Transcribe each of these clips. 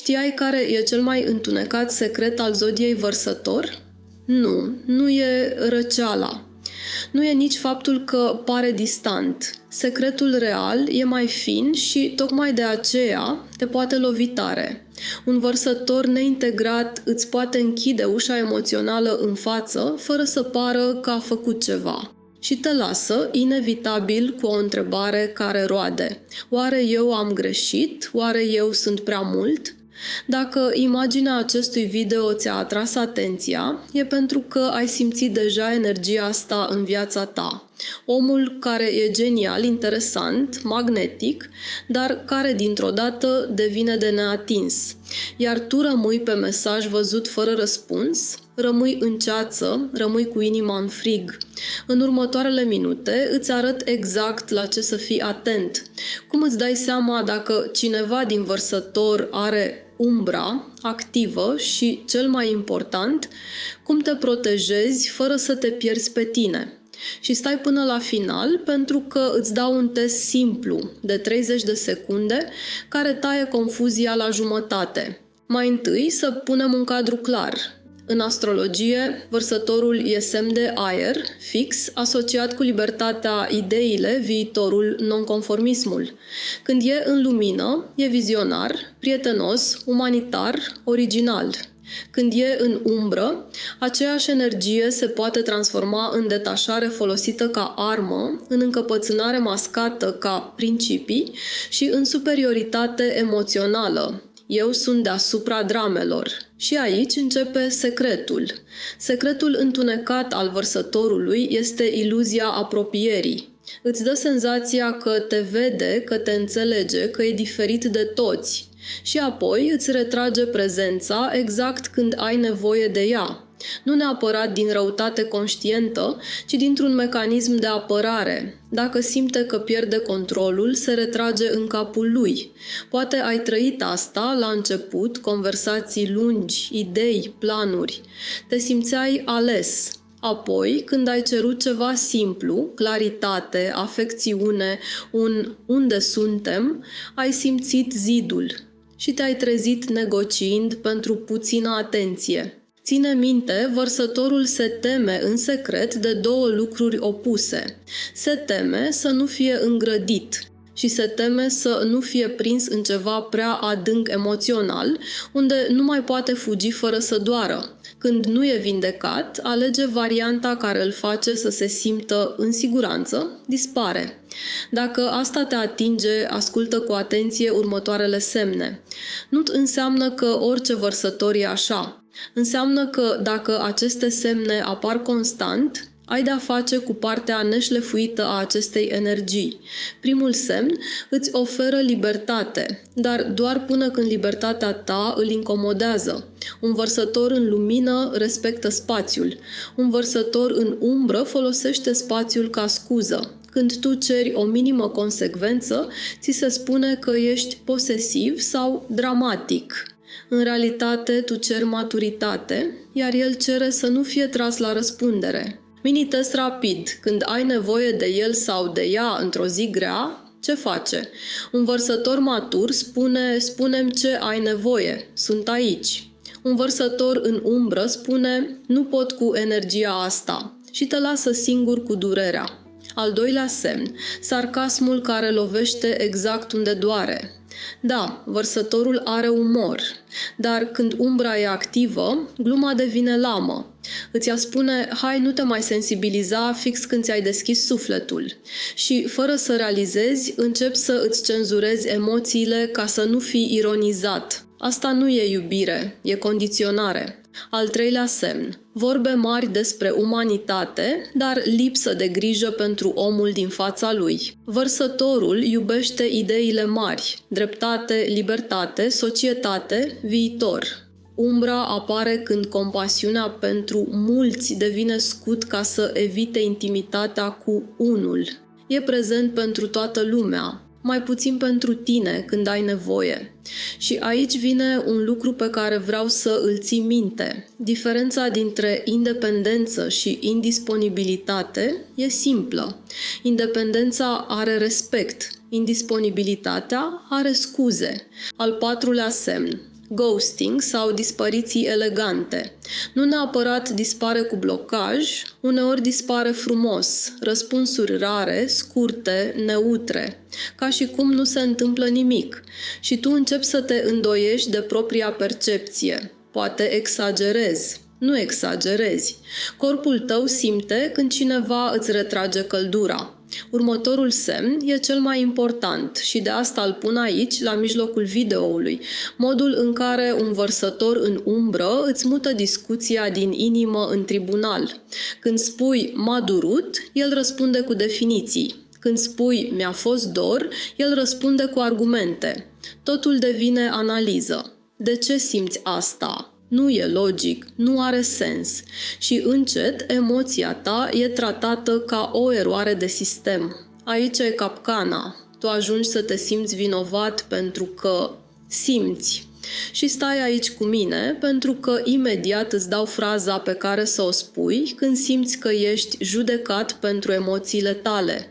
Știai care e cel mai întunecat secret al zodiei Vărsător? Nu e răceala. Nu e nici faptul că pare distant. Secretul real e mai fin și tocmai de aceea te poate lovi tare. Un vărsător neintegrat îți poate închide ușa emoțională în față fără să pară că a făcut ceva. Și te lasă, inevitabil, cu o întrebare care roade. Oare eu am greșit? Oare eu sunt prea mult? Dacă imaginea acestui video ți-a atras atenția, e pentru că ai simțit deja energia asta în viața ta. Omul care e genial, interesant, magnetic, dar care dintr-o dată devine de neatins. Iar tu rămâi pe mesaj văzut fără răspuns, rămâi în ceață, rămâi cu inima în frig. În următoarele minute îți arăt exact la ce să fii atent. Cum îți dai seama dacă cineva din Vărsător are umbra activă și, cel mai important, cum te protejezi fără să te pierzi pe tine. Și stai până la final pentru că îți dau un test simplu de 30 de secunde care taie confuzia la jumătate. Mai întâi să punem un cadru clar. În astrologie, Vărsătorul e semn de aer, fix, asociat cu libertatea, ideile, viitorul, nonconformismul. Când e în lumină, e vizionar, prietenos, umanitar, original. Când e în umbră, aceeași energie se poate transforma în detașare folosită ca armă, în încăpățânare mascată ca principii și în superioritate emoțională. Eu sunt deasupra dramelor. Și aici începe secretul. Secretul întunecat al Vărsătorului este iluzia apropierii. Îți dă senzația că te vede, că te înțelege, că e diferit de toți. Și apoi îți retrage prezența exact când ai nevoie de ea. Nu neapărat din răutate conștientă, ci dintr-un mecanism de apărare. Dacă simte că pierde controlul, se retrage în capul lui. Poate ai trăit asta la început, conversații lungi, idei, planuri. Te simțeai ales. Apoi, când ai cerut ceva simplu, claritate, afecțiune, un unde suntem, ai simțit zidul și te-ai trezit negociind pentru puțină atenție. Ține minte, Vărsătorul se teme în secret de două lucruri opuse. Se teme să nu fie îngrădit și se teme să nu fie prins în ceva prea adânc emoțional, unde nu mai poate fugi fără să doară. Când nu e vindecat, alege varianta care îl face să se simtă în siguranță, dispare. Dacă asta te atinge, ascultă cu atenție următoarele semne. Nu înseamnă că orice vărsător e așa. Înseamnă că dacă aceste semne apar constant, ai de-a face cu partea neșlefuită a acestei energii. Primul semn îți oferă libertate, dar doar până când libertatea ta îl incomodează. Un vărsător în lumină respectă spațiul. Un vărsător în umbră folosește spațiul ca scuză. Când tu ceri o minimă consecvență, ți se spune că ești posesiv sau dramatic. În realitate, tu ceri maturitate, iar el cere să nu fie tras la răspundere. Mini-test rapid. Când ai nevoie de el sau de ea într-o zi grea, ce face? Un vărsător matur spune, spune-mi ce ai nevoie, sunt aici. Un vărsător în umbră spune, nu pot cu energia asta și te lasă singur cu durerea. Al doilea semn, sarcasmul care lovește exact unde doare. Da, vărsătorul are umor, dar când umbra e activă, gluma devine lamă. Îți ea spune, hai, nu te mai sensibiliza fix când ți-ai deschis sufletul. Și, fără să realizezi, începi să îți cenzurezi emoțiile ca să nu fii ironizat. Asta nu e iubire, e condiționare. Al treilea semn. Vorbe mari despre umanitate, dar lipsă de grijă pentru omul din fața lui. Vărsătorul iubește ideile mari, dreptate, libertate, societate, viitor. Umbra apare când compasiunea pentru mulți devine scut ca să evite intimitatea cu unul. E prezent pentru toată lumea, mai puțin pentru tine când ai nevoie. Și aici vine un lucru pe care vreau să îl ții minte. Diferența dintre independență și indisponibilitate e simplă. Independența are respect, indisponibilitatea are scuze. Al patrulea semn. ghosting sau dispariții elegante. Nu neapărat dispare cu blocaj, uneori dispare frumos, răspunsuri rare, scurte, neutre, ca și cum nu se întâmplă nimic și tu începi să te îndoiești de propria percepție. Poate exagerezi. Nu exagerezi. Corpul tău simte când cineva îți retrage căldura. Următorul semn e cel mai important și de asta îl pun aici, la mijlocul videoului, modul în care un vărsător în umbră îți mută discuția din inimă în tribunal. Când spui m-a durut, el răspunde cu definiții. Când spui mi-a fost dor, el răspunde cu argumente. Totul devine analiză. De ce simți asta? Nu e logic, nu are sens și încet emoția ta e tratată ca o eroare de sistem. Aici e capcana. Tu ajungi să te simți vinovat pentru că simți. Și stai aici cu mine pentru că imediat îți dau fraza pe care să o spui când simți că ești judecat pentru emoțiile tale.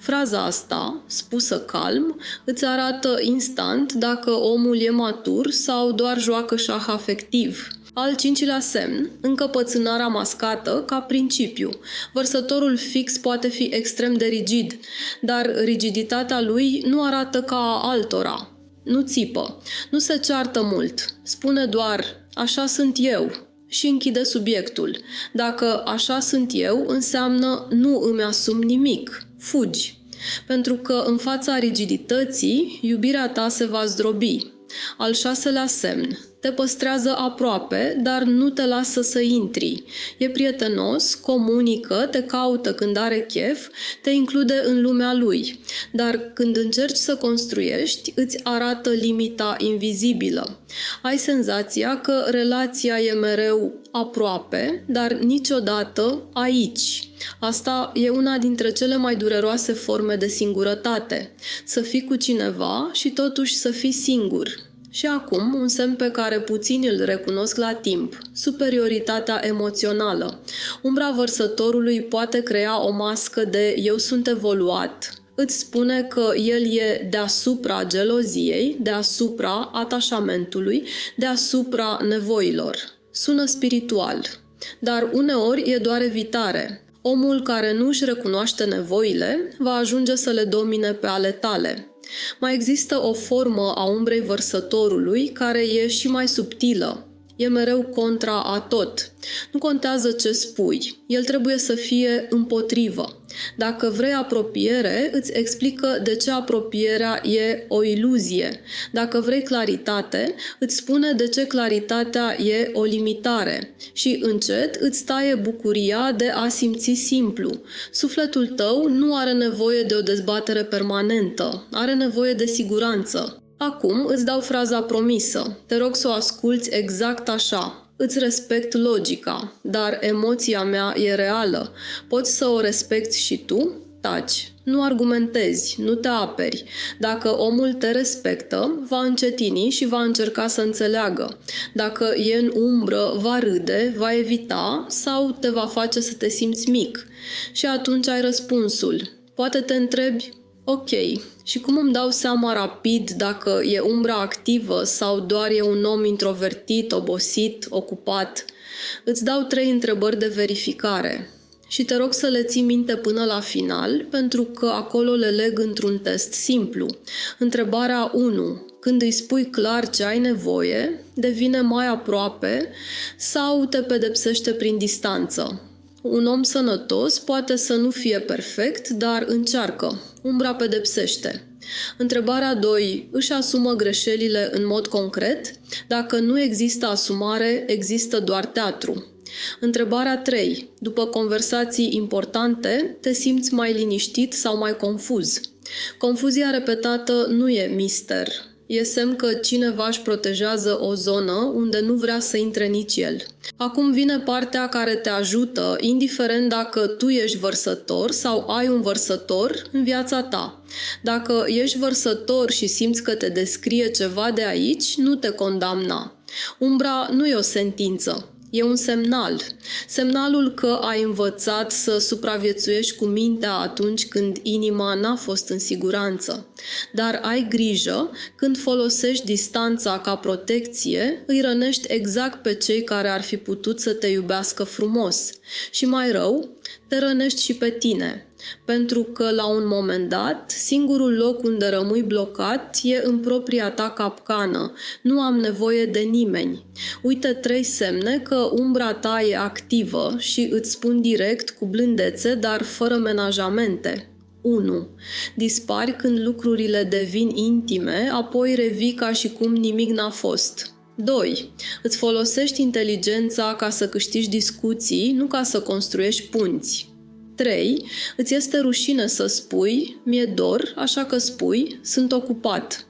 Fraza asta, spusă calm, îți arată instant dacă omul e matur sau doar joacă șah afectiv. Al cincilea semn, încăpățânarea mascată ca principiu. Vărsătorul fix poate fi extrem de rigid, dar rigiditatea lui nu arată ca a altora. Nu țipă, nu se ceartă mult, spune doar așa sunt eu și închide subiectul. Dacă așa sunt eu, înseamnă nu îmi asum nimic, fugi. Pentru că în fața rigidității, iubirea ta se va zdrobi. Al șaselea semn, te păstrează aproape, dar nu te lasă să intri. E prietenos, comunică, te caută când are chef, te include în lumea lui. Dar când încerci să construiești, îți arată limita invizibilă. Ai senzația că relația e mereu aproape, dar niciodată aici. Asta e una dintre cele mai dureroase forme de singurătate. Să fii cu cineva și totuși să fii singur. Și acum, un semn pe care puțini îl recunosc la timp, superioritatea emoțională. Umbra vărsătorului poate crea o mască de eu sunt evoluat. Îți spune că el e deasupra geloziei, deasupra atașamentului, deasupra nevoilor. Sună spiritual, dar uneori e doar evitare. Omul care nu își recunoaște nevoile va ajunge să le domine pe ale tale. Mai există o formă a umbrei vărsătorului care e și mai subtilă. E mereu contra a tot. Nu contează ce spui. El trebuie să fie împotrivă. Dacă vrei apropiere, îți explică de ce apropierea e o iluzie. Dacă vrei claritate, îți spune de ce claritatea e o limitare. Și încet îți taie bucuria de a simți simplu. Sufletul tău nu are nevoie de o dezbatere permanentă. Are nevoie de siguranță. Acum îți dau fraza promisă. Te rog să o asculți exact așa. Îți respect logica, dar emoția mea e reală. Poți să o respecti și tu? Taci. Nu argumentezi, nu te aperi. Dacă omul te respectă, va încetini și va încerca să înțeleagă. Dacă e în umbră, va râde, va evita sau te va face să te simți mic. Și atunci ai răspunsul. Poate te întrebi, ok, și cum îmi dau seama rapid dacă e umbra activă sau doar e un om introvertit, obosit, ocupat? Îți dau 3 întrebări de verificare și te rog să le ții minte până la final, pentru că acolo le leg într-un test simplu. Întrebarea 1. Când îi spui clar ce ai nevoie, devine mai aproape sau te pedepsește prin distanță? Un om sănătos poate să nu fie perfect, dar încearcă. Umbra pedepsește. Întrebarea 2. Își asumă greșelile în mod concret? Dacă nu există asumare, există doar teatru. Întrebarea 3. După conversații importante, te simți mai liniștit sau mai confuz? Confuzia repetată nu e mister. E semn că cineva își protejează o zonă unde nu vrea să intre nici el. Acum vine partea care te ajută, indiferent dacă tu ești vărsător sau ai un vărsător în viața ta. Dacă ești vărsător și simți că te descrie ceva de aici, nu te condamna. Umbra nu e o sentință. E un semnal. Semnalul că ai învățat să supraviețuiești cu mintea atunci când inima n-a fost în siguranță. Dar ai grijă, când folosești distanța ca protecție, îi rănești exact pe cei care ar fi putut să te iubească frumos. Și mai rău, te rănești și pe tine. Pentru că, la un moment dat, singurul loc unde rămâi blocat e în propria ta capcană. Nu am nevoie de nimeni. Uite 3 semne că umbra ta e activă și îți spun direct, cu blândețe, dar fără menajamente. 1. Dispari când lucrurile devin intime, apoi revii ca și cum nimic n-a fost. 2. Îți folosești inteligența ca să câștigi discuții, nu ca să construiești punți. 3. Îți este rușine să spui, mi-e dor, așa că spui, sunt ocupat.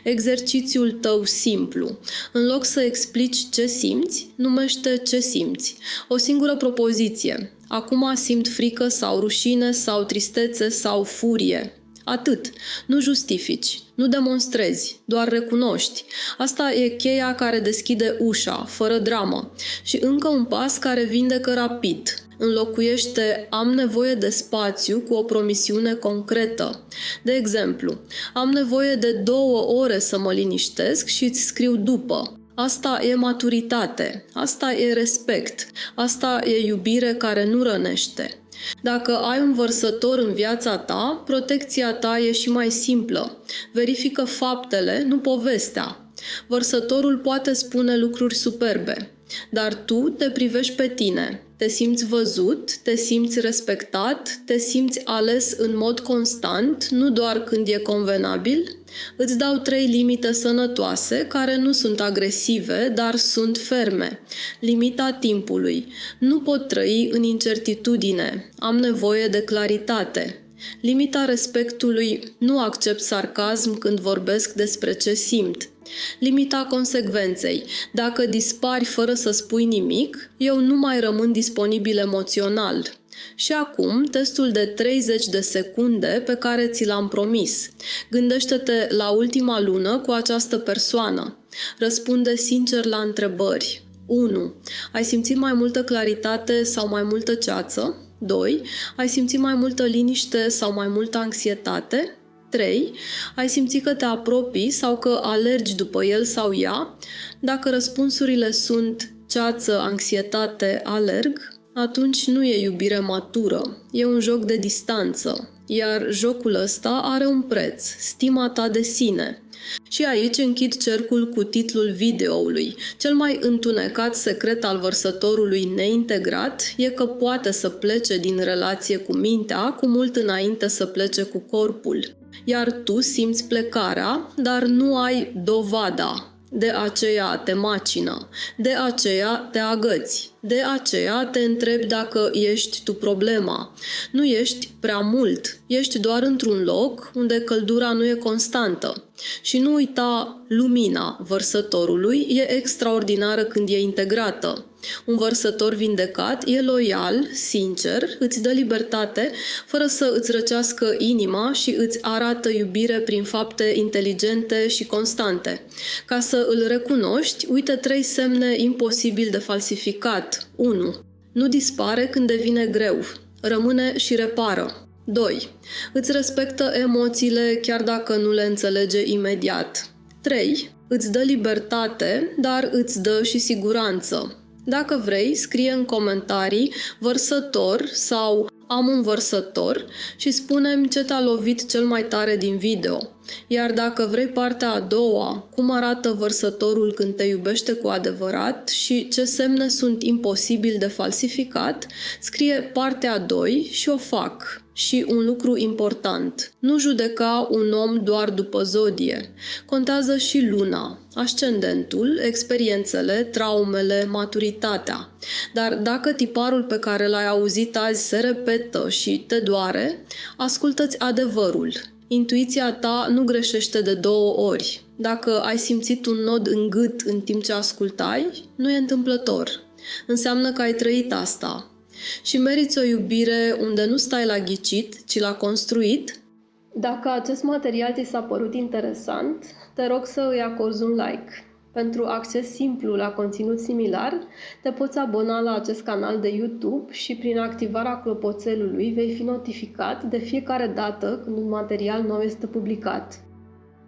Exercițiul tău simplu. În loc să explici ce simți, numește ce simți. O singură propoziție. Acum simt frică sau rușine sau tristețe sau furie. Atât. Nu justifici, nu demonstrezi, doar recunoști. Asta e cheia care deschide ușa, fără dramă. Și încă un pas care vindecă rapid. Înlocuiește am nevoie de spațiu cu o promisiune concretă. De exemplu, am nevoie de 2 ore să mă liniștesc și îți scriu după. Asta e maturitate, asta e respect, asta e iubire care nu rănește. Dacă ai un vărsător în viața ta, protecția ta e și mai simplă. Verifică faptele, nu povestea. Vărsătorul poate spune lucruri superbe, dar tu te privești pe tine. Te simți văzut, te simți respectat, te simți ales în mod constant, nu doar când e convenabil. Îți dau 3 limite sănătoase, care nu sunt agresive, dar sunt ferme. Limita timpului. Nu pot trăi în incertitudine. Am nevoie de claritate. Limita respectului. Nu accept sarcasm când vorbesc despre ce simt. Limita consecvenței. Dacă dispari fără să spui nimic, eu nu mai rămân disponibil emoțional. Și acum, testul de 30 de secunde pe care ți l-am promis. Gândește-te la ultima lună cu această persoană. Răspunde sincer la întrebări. 1. Ai simțit mai multă claritate sau mai multă ceață? 2. Ai simțit mai multă liniște sau mai multă anxietate? 3. Ai simțit că te apropii sau că alergi după el sau ea? Dacă răspunsurile sunt ceață, anxietate, alerg, atunci nu e iubire matură, e un joc de distanță, iar jocul ăsta are un preț, stima ta de sine. Și aici închid cercul cu titlul videoului. Cel mai întunecat secret al vărsătorului neintegrat e că poate să plece din relație cu mintea cu mult înainte să plece cu corpul. Iar tu simți plecarea, dar nu ai dovada. De aceea te macină, de aceea te agăți, de aceea te întrebi dacă ești tu problema. Nu ești prea mult, ești doar într-un loc unde căldura nu e constantă. Și nu uita, lumina vărsătorului e extraordinară când e integrată. Un vărsător vindecat e loial, sincer, îți dă libertate fără să îți răcească inima și îți arată iubire prin fapte inteligente și constante. Ca să îl recunoști, uite 3 semne imposibil de falsificat. 1. Nu dispare când devine greu. Rămâne și repară. 2. Îți respectă emoțiile chiar dacă nu le înțelege imediat. 3. Îți dă libertate, dar îți dă și siguranță. Dacă vrei, scrie în comentarii vărsător sau am un vărsător și spune-mi ce te-a lovit cel mai tare din video. Iar dacă vrei partea a doua, cum arată vărsătorul când te iubește cu adevărat și ce semne sunt imposibil de falsificat, scrie partea a 2 și o fac. Și un lucru important, nu judeca un om doar după zodie. Contează și luna, ascendentul, experiențele, traumele, maturitatea. Dar dacă tiparul pe care l-ai auzit azi se repetă și te doare, ascultă-ți adevărul. Intuiția ta nu greșește de 2 ori. Dacă ai simțit un nod în gât în timp ce ascultai, nu e întâmplător. Înseamnă că ai trăit asta. Și meriți o iubire unde nu stai la ghicit, ci la construit. Dacă acest material ți s-a părut interesant, te rog să îi acorzi un like. Pentru acces simplu la conținut similar, te poți abona la acest canal de YouTube și prin activarea clopoțelului vei fi notificat de fiecare dată când un material nou este publicat.